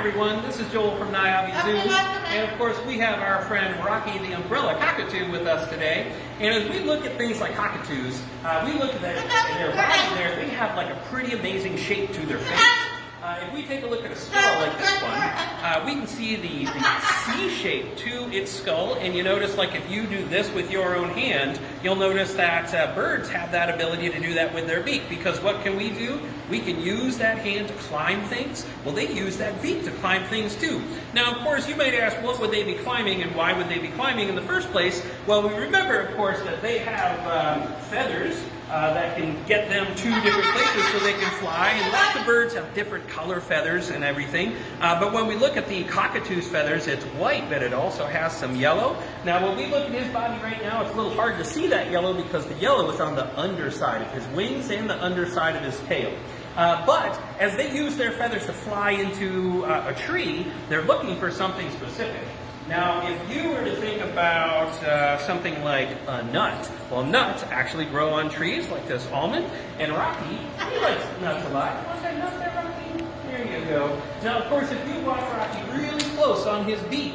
everyone, this is Joel from Niabi Zoo, and of course we have our friend Rocky the umbrella cockatoo with us today. And as we look at things like cockatoos, we look at their body there, they have like a pretty amazing shape to their face. If we take a look at a skull like this one, we can see the C shape to its skull, and you notice like if you do this with your own hand, you'll notice that birds have that ability to do that with their beak, because what can we do? We can use that hand to climb things. Well, they use that beak to climb things too. Now, of course, you might ask, what would they be climbing and why would they be climbing in the first place? Well, we remember, of course, that they have feathers that can get them to different places so they can fly, and lots of birds have different color feathers and everything. But when we look at the cockatoo's feathers, it's white, but it also has some yellow. Now, when we look at his body right now, it's a little hard to see that yellow because the yellow is on the underside of his wings and the underside of his tail. But as they use their feathers to fly into a tree, they're looking for something specific. Now, if you were to think about something like a nut, well, nuts actually grow on trees like this almond, and Rocky, he likes nuts a lot. You want that nut there, Rocky? There you go. Now, of course, if you watch Rocky really close on his beak,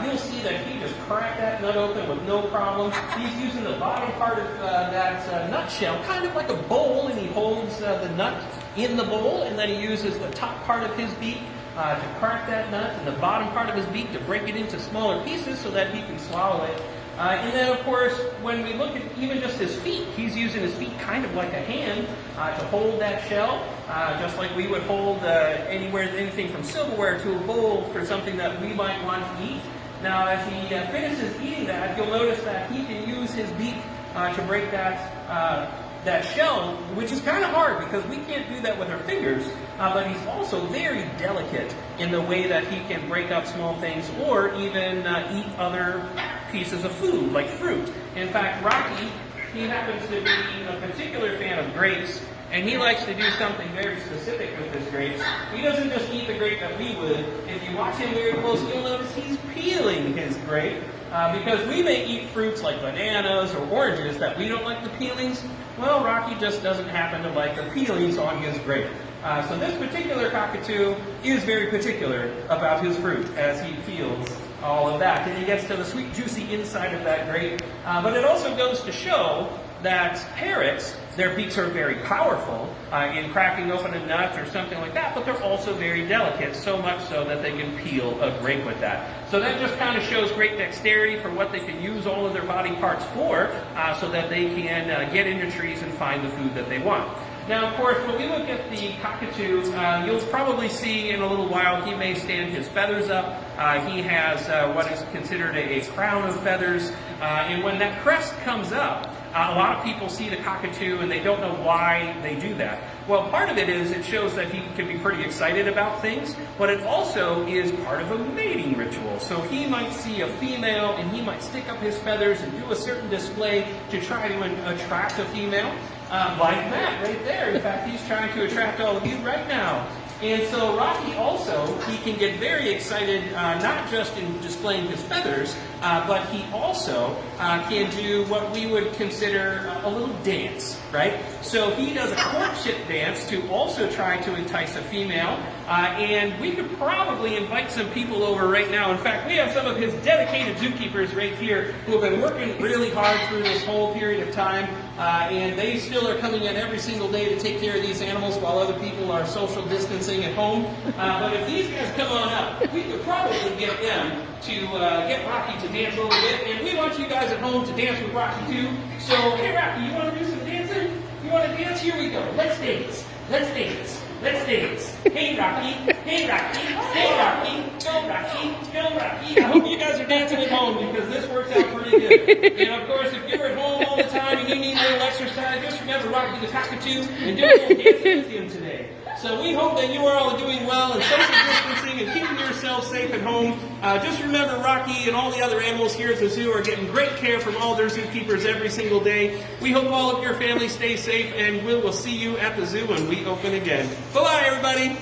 you'll see that he just cracked that nut open with no problem. He's using the bottom part of that nutshell, kind of like a bowl, and he holds the nut in the bowl, and then he uses the top part of his beak to crack that nut, and the bottom part of his beak to break it into smaller pieces so that he can swallow it. And then, of course, when we look at even just his feet, he's using his feet kind of like a hand to hold that shell, just like we would hold anything from silverware to a bowl for something that we might want to eat. Now, as he finishes eating that, you'll notice that he can use his beak to break that shell, which is kind of hard because we can't do that with our fingers, but he's also very delicate in the way that he can break up small things or even eat other pieces of food, like fruit. In fact, Rocky, he happens to be a particular fan of grapes, and he likes to do something very specific with his grapes. He doesn't just eat the grape that we would. If you watch him very closely, you'll notice he's peeling his grape. Because we may eat fruits like bananas or oranges that we don't like the peelings. Well, Rocky just doesn't happen to like the peelings on his grape. So this particular cockatoo is very particular about his fruit as he peels all of that. And he gets to the sweet, juicy inside of that grape. But it also goes to show that parrots, their beaks are very powerful in cracking open a nut or something like that, but they're also very delicate, so much so that they can peel a grape with that. So that just kind of shows great dexterity for what they can use all of their body parts for, so that they can get into trees and find the food that they want. Now, of course, when we look at the cockatoo, you'll probably see in a little while he may stand his feathers up. He has what is considered a crown of feathers, and when that crest comes up, a lot of people see the cockatoo and they don't know why they do that. Well, part of it is it shows that he can be pretty excited about things, but it also is part of a mating ritual. So he might see a female and he might stick up his feathers and do a certain display to try to attract a female, like that right there. In fact, he's trying to attract all of you right now. And so Rocky also, he can get very excited, not just in displaying his feathers, but he also can do what we would consider a little dance, right? So he does a courtship dance to also try to entice a female, and we could probably invite some people over right now. In fact, we have some of his dedicated zookeepers right here who have been working really hard through this whole period of time, and they still are coming in every single day to take care of these animals while other people are social distancing at home. But if these guys come on up, we could probably get them to get Rocky to dance a little bit. And we want you guys at home to dance with Rocky too. So, hey Rocky, you want to do some dancing? You want to dance? Here we go. Let's dance. Let's dance. Let's dance. Hey Rocky. Hey Rocky. Hey Rocky. Go Rocky. Go Rocky. I hope you guys are dancing at home because this works out pretty good. And of course, if you're at home all the time and you need a little exercise, just remember Rocky the cockatoo and do a little dancing with him today. So we hope that you are all doing well and social distancing and keeping yourselves safe at home. Just remember Rocky and all the other animals here at the zoo are getting great care from all their zookeepers every single day. We hope all of your families stay safe, and we will see you at the zoo when we open again. Bye-bye, everybody.